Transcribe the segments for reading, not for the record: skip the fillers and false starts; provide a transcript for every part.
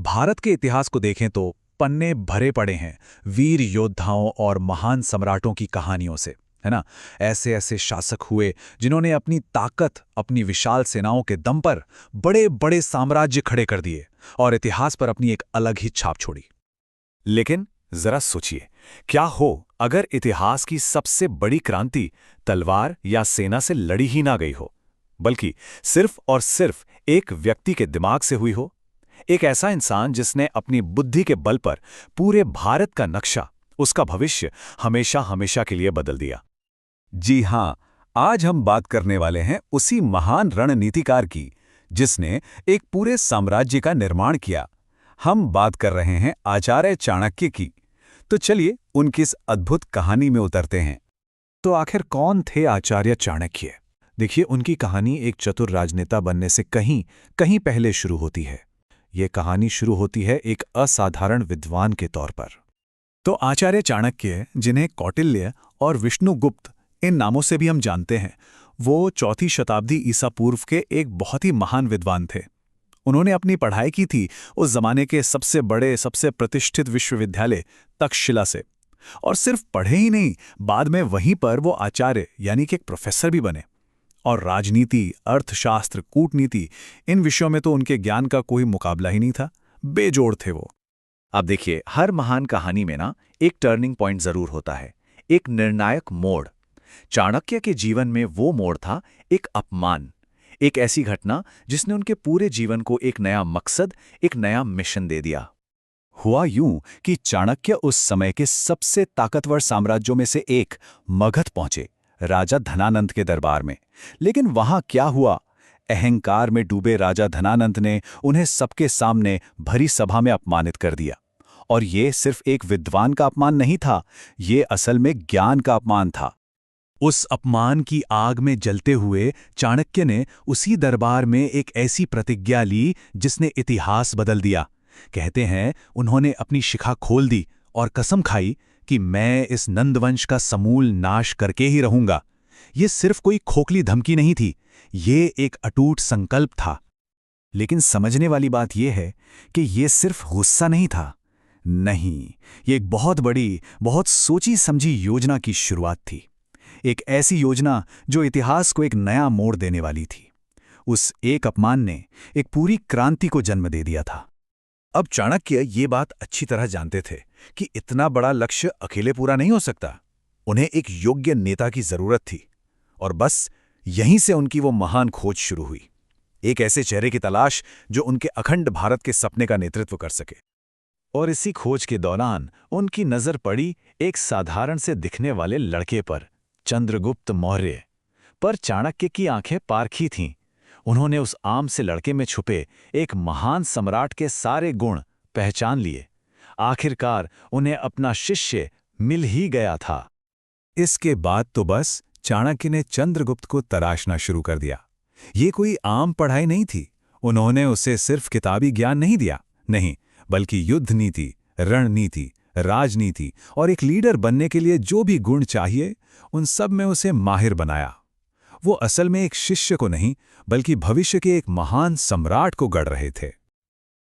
भारत के इतिहास को देखें तो पन्ने भरे पड़े हैं वीर योद्धाओं और महान सम्राटों की कहानियों से, है ना। ऐसे ऐसे शासक हुए जिन्होंने अपनी ताकत, अपनी विशाल सेनाओं के दम पर बड़े बड़े साम्राज्य खड़े कर दिए और इतिहास पर अपनी एक अलग ही छाप छोड़ी। लेकिन जरा सोचिए, क्या हो अगर इतिहास की सबसे बड़ी क्रांति तलवार या सेना से लड़ी ही ना गई हो, बल्कि सिर्फ और सिर्फ एक व्यक्ति के दिमाग से हुई हो। एक ऐसा इंसान जिसने अपनी बुद्धि के बल पर पूरे भारत का नक्शा, उसका भविष्य हमेशा हमेशा के लिए बदल दिया। जी हां, आज हम बात करने वाले हैं उसी महान रणनीतिकार की जिसने एक पूरे साम्राज्य का निर्माण किया। हम बात कर रहे हैं आचार्य चाणक्य की। तो चलिए उनकी इस अद्भुत कहानी में उतरते हैं। तो आखिर कौन थे आचार्य चाणक्य? देखिए, उनकी कहानी एक चतुर राजनेता बनने से कहीं कहीं पहले शुरू होती है। ये कहानी शुरू होती है एक असाधारण विद्वान के तौर पर। तो आचार्य चाणक्य, जिन्हें कौटिल्य और विष्णुगुप्त इन नामों से भी हम जानते हैं, वो 4वीं शताब्दी ईसा पूर्व के एक बहुत ही महान विद्वान थे। उन्होंने अपनी पढ़ाई की थी उस जमाने के सबसे बड़े, सबसे प्रतिष्ठित विश्वविद्यालय तक्षशिला से। और सिर्फ पढ़े ही नहीं, बाद में वहीं पर वो आचार्य यानी कि एक प्रोफेसर भी बने। और राजनीति, अर्थशास्त्र, कूटनीति, इन विषयों में तो उनके ज्ञान का कोई मुकाबला ही नहीं था। बेजोड़ थे वो। अब देखिए, हर महान कहानी में ना एक टर्निंग पॉइंट जरूर होता है, एक निर्णायक मोड़। चाणक्य के जीवन में वो मोड़ था एक अपमान, एक ऐसी घटना जिसने उनके पूरे जीवन को एक नया मकसद, एक नया मिशन दे दिया। हुआ यूं कि चाणक्य उस समय के सबसे ताकतवर साम्राज्यों में से एक मगध पहुंचे, राजा धनानंद के दरबार में। लेकिन वहां क्या हुआ? अहंकार में डूबे राजा धनानंद ने उन्हें सबके सामने भरी सभा में अपमानित कर दिया। और ये सिर्फ एक विद्वान का अपमान नहीं था, ये असल में ज्ञान का अपमान था। उस अपमान की आग में जलते हुए चाणक्य ने उसी दरबार में एक ऐसी प्रतिज्ञा ली जिसने इतिहास बदल दिया। कहते हैं, उन्होंने अपनी शिखा खोल दी और कसम खाई कि मैं इस नंदवंश का समूल नाश करके ही रहूंगा। ये सिर्फ कोई खोखली धमकी नहीं थी, ये एक अटूट संकल्प था। लेकिन समझने वाली बात यह है कि ये सिर्फ गुस्सा नहीं था। नहीं, ये एक बहुत बड़ी, बहुत सोची समझी योजना की शुरुआत थी। एक ऐसी योजना जो इतिहास को एक नया मोड़ देने वाली थी। उस एक अपमान ने एक पूरी क्रांति को जन्म दे दिया था। अब चाणक्य ये बात अच्छी तरह जानते थे कि इतना बड़ा लक्ष्य अकेले पूरा नहीं हो सकता। उन्हें एक योग्य नेता की जरूरत थी। और बस यहीं से उनकी वो महान खोज शुरू हुई। एक ऐसे चेहरे की तलाश जो उनके अखंड भारत के सपने का नेतृत्व कर सके। और इसी खोज के दौरान उनकी नजर पड़ी एक साधारण से दिखने वाले लड़के पर, चंद्रगुप्त मौर्य। पर चाणक्य की आंखें पारखी थीं। उन्होंने उस आम से लड़के में छुपे एक महान सम्राट के सारे गुण पहचान लिए। आखिरकार उन्हें अपना शिष्य मिल ही गया था। इसके बाद तो बस चाणक्य ने चंद्रगुप्त को तराशना शुरू कर दिया। ये कोई आम पढ़ाई नहीं थी। उन्होंने उसे सिर्फ किताबी ज्ञान नहीं दिया, नहीं, बल्कि युद्ध नीति, रणनीति, राजनीति और एक लीडर बनने के लिए जो भी गुण चाहिए, उन सब में उसे माहिर बनाया। वो असल में एक शिष्य को नहीं, बल्कि भविष्य के एक महान सम्राट को गढ़ रहे थे।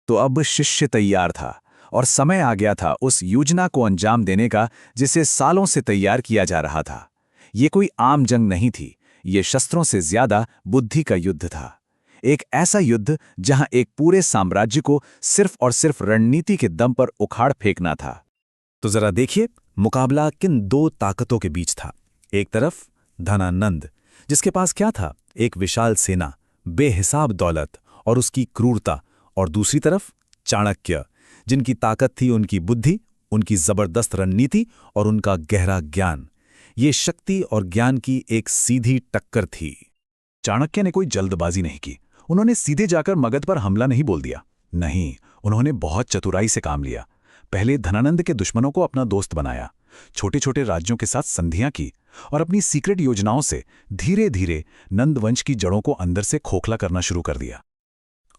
तो अब शिष्य तैयार था और समय आ गया था उस योजना को अंजाम देने का जिसे सालों से तैयार किया जा रहा था। ये कोई आम जंग नहीं थी, ये शस्त्रों से ज्यादा बुद्धि का युद्ध था। एक ऐसा युद्ध जहां एक पूरे साम्राज्य को सिर्फ और सिर्फ रणनीति के दम पर उखाड़ फेंकना था। तो जरा देखिए, मुकाबला किन दो ताकतों के बीच था। एक तरफ धनानंद, जिसके पास क्या था? एक विशाल सेना, बेहिसाब दौलत और उसकी क्रूरता। और दूसरी तरफ चाणक्य, जिनकी ताकत थी उनकी बुद्धि, उनकी जबरदस्त रणनीति और उनका गहरा ज्ञान। ये शक्ति और ज्ञान की एक सीधी टक्कर थी। चाणक्य ने कोई जल्दबाजी नहीं की। उन्होंने सीधे जाकर मगध पर हमला नहीं बोल दिया। नहीं, उन्होंने बहुत चतुराई से काम लिया। पहले धनानंद के दुश्मनों को अपना दोस्त बनाया, छोटे छोटे राज्यों के साथ संधियां की और अपनी सीक्रेट योजनाओं से धीरे धीरे नंदवंश की जड़ों को अंदर से खोखला करना शुरू कर दिया।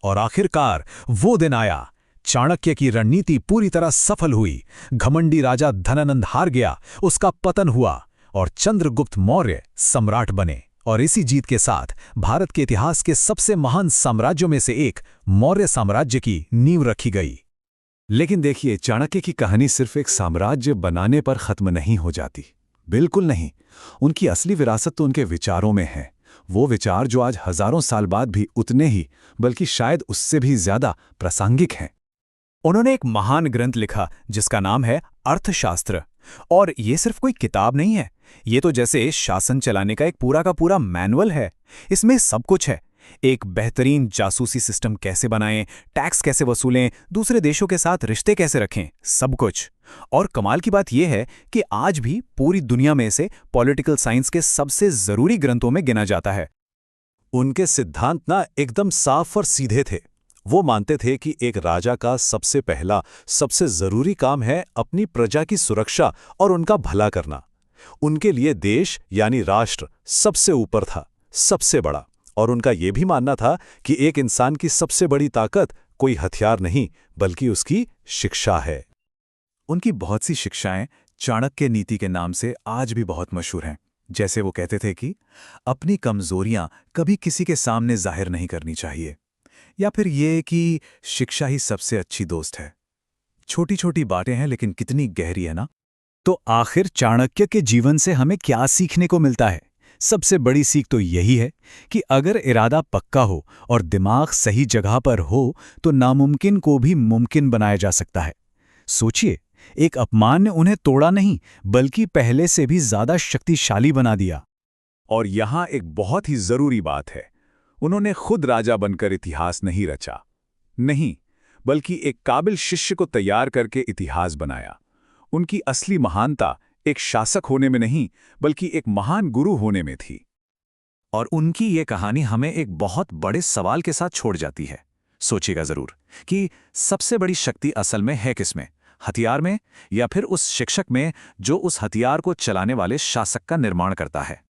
और आखिरकार वो दिन आया। चाणक्य की रणनीति पूरी तरह सफल हुई। घमंडी राजा धनानंद हार गया, उसका पतन हुआ और चंद्रगुप्त मौर्य सम्राट बने। और इसी जीत के साथ भारत के इतिहास के सबसे महान साम्राज्यों में से एक मौर्य साम्राज्य की नींव रखी गई। लेकिन देखिए, चाणक्य की कहानी सिर्फ एक साम्राज्य बनाने पर खत्म नहीं हो जाती। बिल्कुल नहीं। उनकी असली विरासत तो उनके विचारों में है। वो विचार जो आज हजारों साल बाद भी उतने ही, बल्कि शायद उससे भी ज्यादा प्रासंगिक हैं। उन्होंने एक महान ग्रंथ लिखा जिसका नाम है अर्थशास्त्र। और ये सिर्फ कोई किताब नहीं है, ये तो जैसे शासन चलाने का एक पूरा का पूरा मैनुअल है। इसमें सब कुछ है। एक बेहतरीन जासूसी सिस्टम कैसे बनाएं, टैक्स कैसे वसूलें, दूसरे देशों के साथ रिश्ते कैसे रखें, सब कुछ। और कमाल की बात यह है कि आज भी पूरी दुनिया में से पॉलिटिकल साइंस के सबसे जरूरी ग्रंथों में गिना जाता है। उनके सिद्धांत ना एकदम साफ और सीधे थे। वो मानते थे कि एक राजा का सबसे पहला, सबसे जरूरी काम है अपनी प्रजा की सुरक्षा और उनका भला करना। उनके लिए देश यानी राष्ट्र सबसे ऊपर था, सबसे बड़ा। और उनका यह भी मानना था कि एक इंसान की सबसे बड़ी ताकत कोई हथियार नहीं, बल्कि उसकी शिक्षा है। उनकी बहुत सी शिक्षाएं चाणक्य नीति के नाम से आज भी बहुत मशहूर हैं। जैसे वो कहते थे कि अपनी कमजोरियां कभी किसी के सामने जाहिर नहीं करनी चाहिए, या फिर ये कि शिक्षा ही सबसे अच्छी दोस्त है। छोटी छोटी बातें हैं लेकिन कितनी गहरी है ना। तो आखिर चाणक्य के जीवन से हमें क्या सीखने को मिलता है? सबसे बड़ी सीख तो यही है कि अगर इरादा पक्का हो और दिमाग सही जगह पर हो तो नामुमकिन को भी मुमकिन बनाया जा सकता है। सोचिए, एक अपमान ने उन्हें तोड़ा नहीं, बल्कि पहले से भी ज्यादा शक्तिशाली बना दिया। और यहां एक बहुत ही जरूरी बात है, उन्होंने खुद राजा बनकर इतिहास नहीं रचा, नहीं, बल्कि एक काबिल शिष्य को तैयार करके इतिहास बनाया। उनकी असली महानता एक शासक होने में नहीं, बल्कि एक महान गुरु होने में थी। और उनकी ये कहानी हमें एक बहुत बड़े सवाल के साथ छोड़ जाती है। सोचिएगा जरूर कि सबसे बड़ी शक्ति असल में है किसमें, हथियार में, या फिर उस शिक्षक में जो उस हथियार को चलाने वाले शासक का निर्माण करता है।